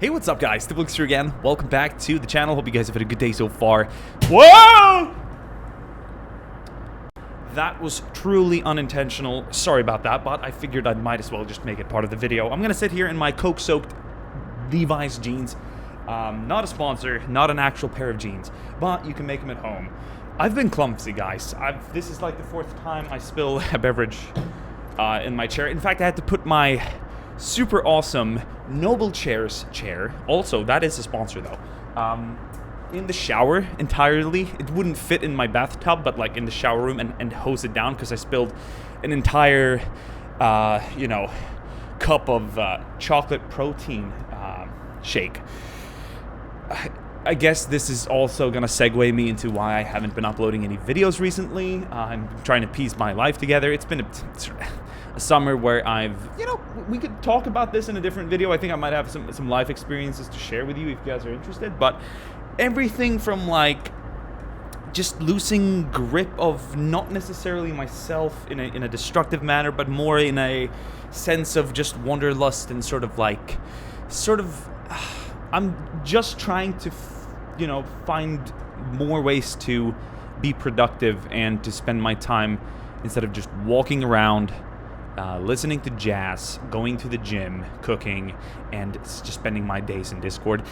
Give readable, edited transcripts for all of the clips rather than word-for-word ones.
Hey, what's up guys? DiplexHeated here again. Welcome back to the channel. Hope you guys have had a good day so far. Whoa! That was truly unintentional. Sorry about that, but I figured I might as well just make it part of the video. I'm gonna sit here in my Coke-soaked Levi's jeans. Not a sponsor, not an actual pair of jeans, but you can make them at home. I've been clumsy, guys. This is like the fourth time I spill a beverage in my chair. In fact, I had to put my super awesome Noble Chairs chair, also that is a sponsor though, in the shower entirely. It wouldn't fit in my bathtub, but like in the shower room, and hose it down because I spilled an entire you know, cup of chocolate protein shake. I guess this is also gonna segue me into why I haven't been uploading any videos recently. I'm trying to piece my life together. It's been a summer where I've, you know, we could talk about this in a different video. I think I might have some life experiences to share with you if you guys are interested. But everything from like just losing grip of not necessarily myself in a destructive manner, but more in a sense of just wanderlust and sort of I'm just trying to, you know, find more ways to be productive and to spend my time instead of just walking around, listening to jazz, going to the gym, cooking, and just spending my days in Discord.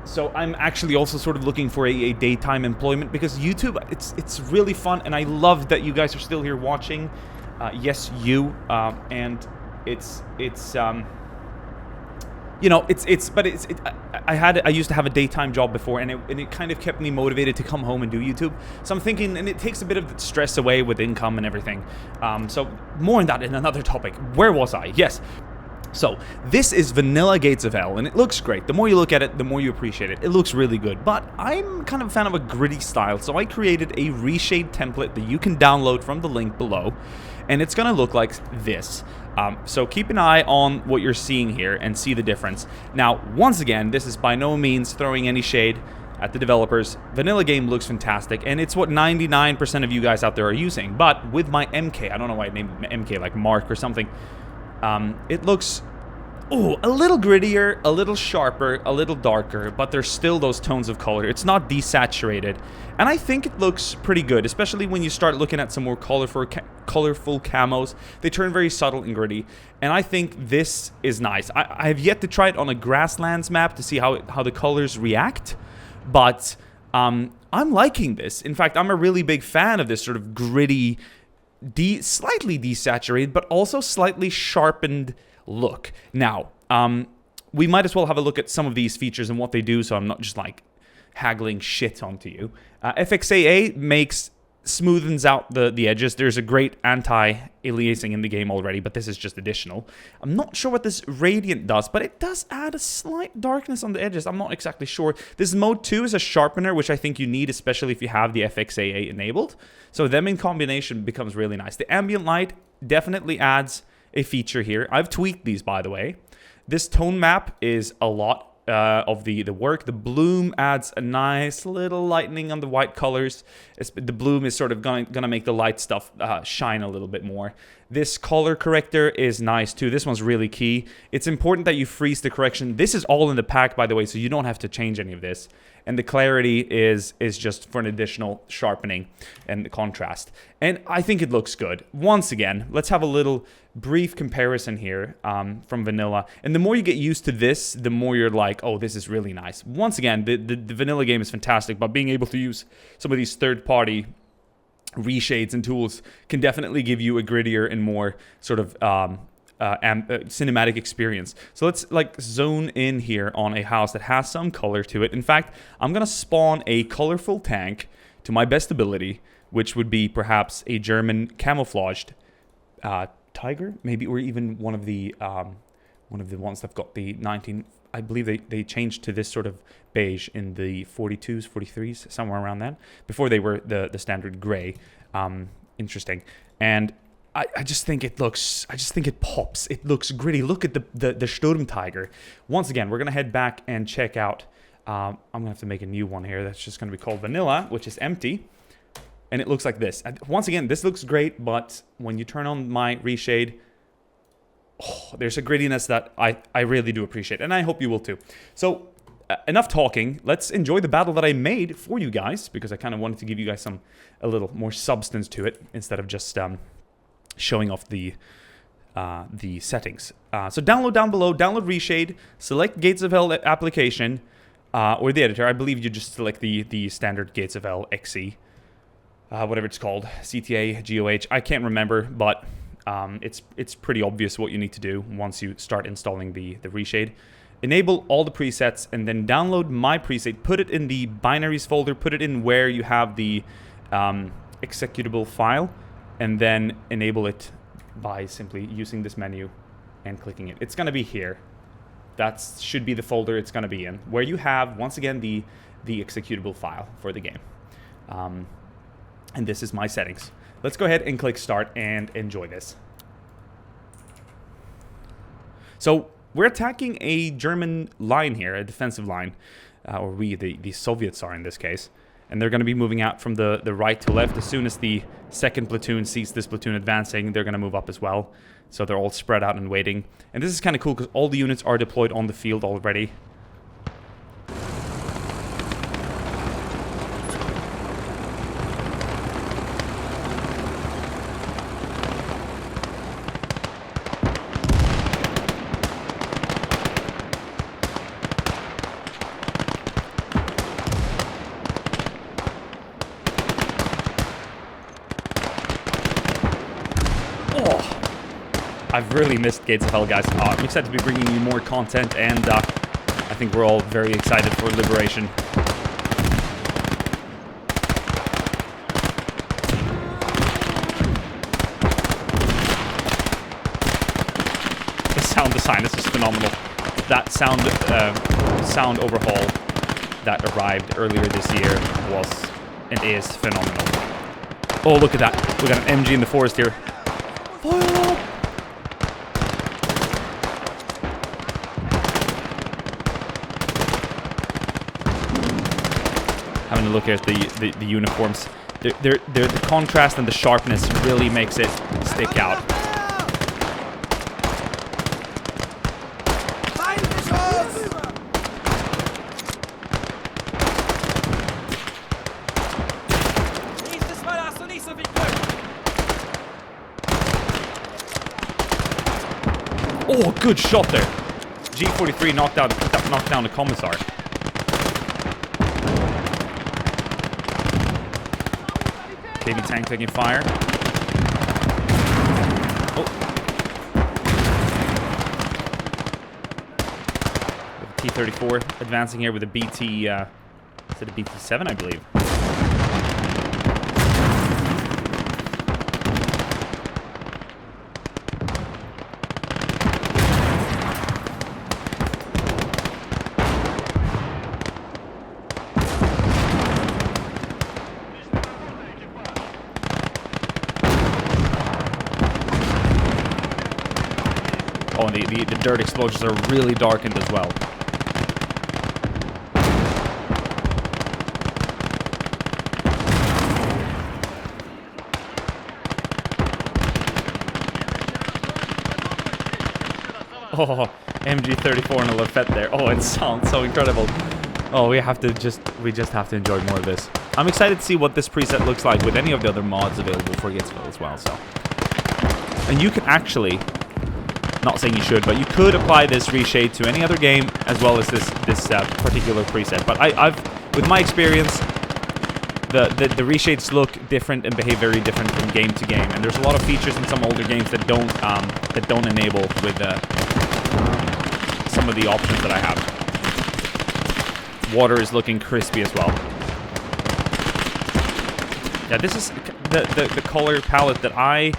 So I'm actually also sort of looking for a daytime employment because YouTube, it's really fun, and I love that you guys are still here watching. Yes, you, and it's you know, I used to have a daytime job before, and it kind of kept me motivated to come home and do YouTube. So I'm thinking, and it takes a bit of the stress away with income and everything. So more on that in another topic. Where was I? Yes. So this is Vanilla Gates of Hell, and it looks great. The more you look at it, the more you appreciate it. It looks really good, but I'm kind of a fan of a gritty style, so I created a Reshade template that you can download from the link below, and it's gonna look like this. So keep an eye on what you're seeing here and see the difference. Now, once again, this is by no means throwing any shade at the developers. Vanilla game looks fantastic, and it's what 99% of you guys out there are using. But with my MK, I don't know why I named it MK, like Mark or something, it looks, ooh, a little grittier, a little sharper, a little darker, but there's still those tones of color. It's not desaturated, and I think it looks pretty good, especially when you start looking at some more colorful camos. They turn very subtle and gritty, and I think this is nice. I have yet to try it on a grasslands map to see how the colors react, but I'm liking this. In fact, I'm a really big fan of this sort of gritty, slightly desaturated, but also slightly sharpened look. Now, we might as well have a look at some of these features and what they do, so I'm not just like haggling shit onto you. FXAA smoothens out the edges. There's a great anti-aliasing in the game already, but this is just additional. I'm not sure what this Radiant does, but it does add a slight darkness on the edges. I'm not exactly sure. This mode 2 is a sharpener, which I think you need, especially if you have the FXAA enabled. So them in combination becomes really nice. The ambient light definitely adds a feature here. I've tweaked these, by the way. This tone map is a lot of the work. The bloom adds a nice little lightening on the white colors. The bloom is sort of gonna make the light stuff shine a little bit more. This color corrector is nice too. This one's really key. It's important that you freeze the correction. This is all in the pack, by the way, so you don't have to change any of this. And the clarity is just for an additional sharpening and the contrast. And I think it looks good. Once again, let's have a little brief comparison here from vanilla. And the more you get used to this, the more you're like, oh, this is really nice. Once again, the vanilla game is fantastic, but being able to use some of these third-party reshades and tools can definitely give you a grittier and more sort of cinematic experience. So let's like zone in here on a house that has some color to it. In fact, I'm gonna spawn a colorful tank to my best ability, which would be perhaps a German camouflaged tiger, maybe, or even one of the ones that've got the 19. I believe they changed to this sort of beige in the 42s, 43s, somewhere around that. Before they were the standard gray. Interesting. And I just think it looks, I just think it pops. It looks gritty. Look at the Sturm Tiger. Once again, we're going to head back and check out, I'm going to have to make a new one here. That's just going to be called Vanilla, which is empty. And it looks like this. And once again, this looks great, but when you turn on my Reshade, there's a grittiness that I really do appreciate, and I hope you will too. So enough talking. Let's enjoy the battle that I made for you guys, because I kind of wanted to give you guys a little more substance to it instead of just showing off the settings. So download down below, download Reshade, select Gates of Hell application, or the editor. I believe you just select the standard Gates of Hell XE, whatever it's called, CTA, GOH. I can't remember, but it's pretty obvious what you need to do once you start installing the Reshade. Enable all the presets and then download my preset. Put it in the binaries folder. Put it in where you have the executable file, and then enable it by simply using this menu and clicking it. It's going to be here. That should be the folder it's going to be in, where you have, once again, the executable file for the game. And this is my settings. Let's go ahead and click start and enjoy this. So we're attacking a German line here, a defensive line, or the Soviets are in this case. And they're going to be moving out from the right to left. As soon as the second platoon sees this platoon advancing, they're going to move up as well. So they're all spread out and waiting. And this is kind of cool because all the units are deployed on the field already. I've really missed Gates of Hell, guys. I'm excited to be bringing you more content, and I think we're all very excited for Liberation. The sound design, this is phenomenal. That sound overhaul that arrived earlier this year was and is phenomenal. Oh, look at that. We got an MG in the forest here. Fire up! Having a look at the uniforms, the contrast and the sharpness really makes it stick out. Oh, good shot there. G43 knocked down the commissar. KV tank taking fire. Oh. T-34 advancing here with a BT, is it a BT-7, I believe? Oh, and the dirt explosions are really darkened as well. Oh, MG34 and a Lafette there. Oh, it sounds so incredible. Oh, we just have to enjoy more of this. I'm excited to see what this preset looks like with any of the other mods available for Gatesville as well. So, and you can actually, not saying you should, but you could apply this reshade to any other game as well as this particular preset. But I've with my experience, the reshades look different and behave very different from game to game. And there's a lot of features in some older games that don't enable with some of the options that I have. Water is looking crispy as well. Yeah, this is the color palette that I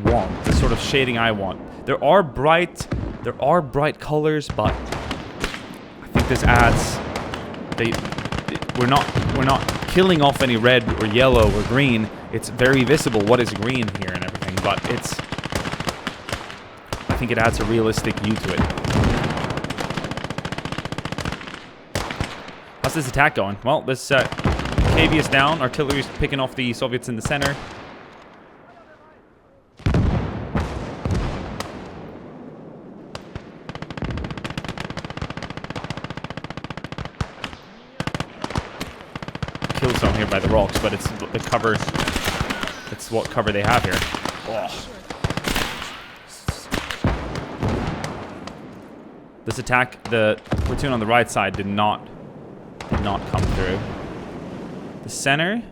want, the sort of shading I want. There are bright colors, but I think this adds we're not killing off any red or yellow or green. It's very visible what is green here and everything, but I think it adds a realistic hue to it. How's this attack going? Well, this KV is down. Artillery is picking off the Soviets in the center. here by the rocks, but it's the cover. It's what cover they have here. Oh. This attack, the platoon on the right side did not come through. The center.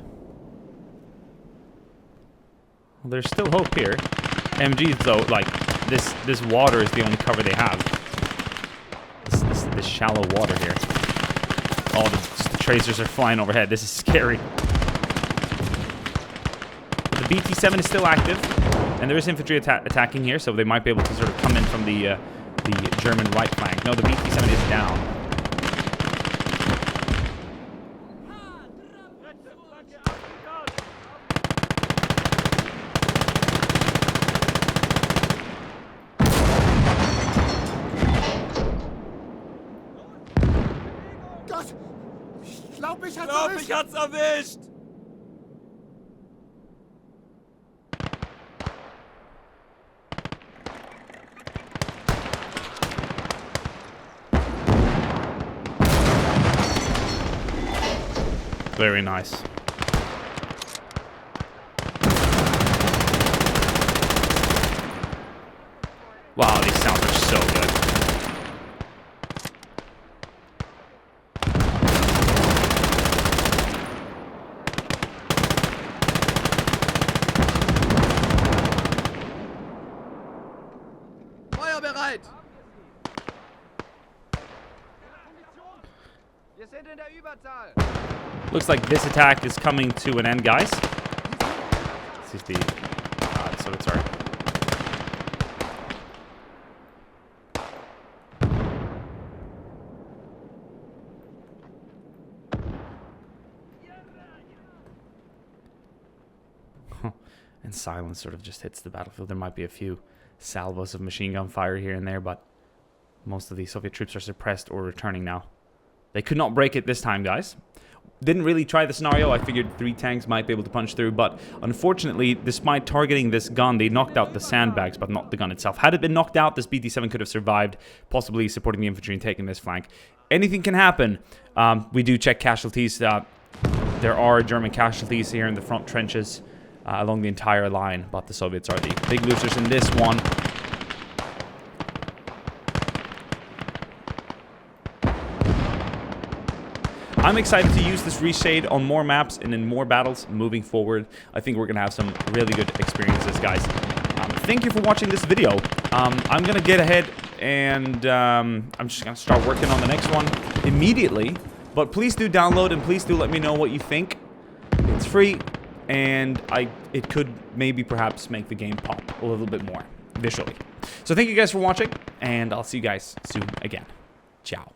Well, there's still hope here. MGs though, like this water is the only cover they have. This shallow water here. Oh, the tracers are flying overhead. This is scary. But the BT-7 is still active, and there is infantry attacking here, so they might be able to sort of come in from the German right flank. No, the BT-7 is down. Gott! Ich glaub, mich hat's erwischt! Very nice. Wow, these sounds are so good. Feuerbereit! Wir sind in der Überzahl. Looks like this attack is coming to an end, guys. This is the sorry. And silence sort of just hits the battlefield. There might be a few salvos of machine gun fire here and there, but most of the Soviet troops are suppressed or returning now. They could not break it this time, guys. Didn't really try the scenario. I figured 3 tanks might be able to punch through, but unfortunately, despite targeting this gun, they knocked out the sandbags, but not the gun itself. Had it been knocked out, this BT-7 could have survived, possibly supporting the infantry and taking this flank. Anything can happen. We do check casualties. There are German casualties here in the front trenches along the entire line, but the Soviets are the big losers in this one. I'm excited to use this Reshade on more maps and in more battles moving forward. I think we're going to have some really good experiences, guys. Thank you for watching this video. I'm going to get ahead and I'm just going to start working on the next one immediately. But please do download and please do let me know what you think. It's free and it could maybe perhaps make the game pop a little bit more visually. So thank you guys for watching and I'll see you guys soon again. Ciao.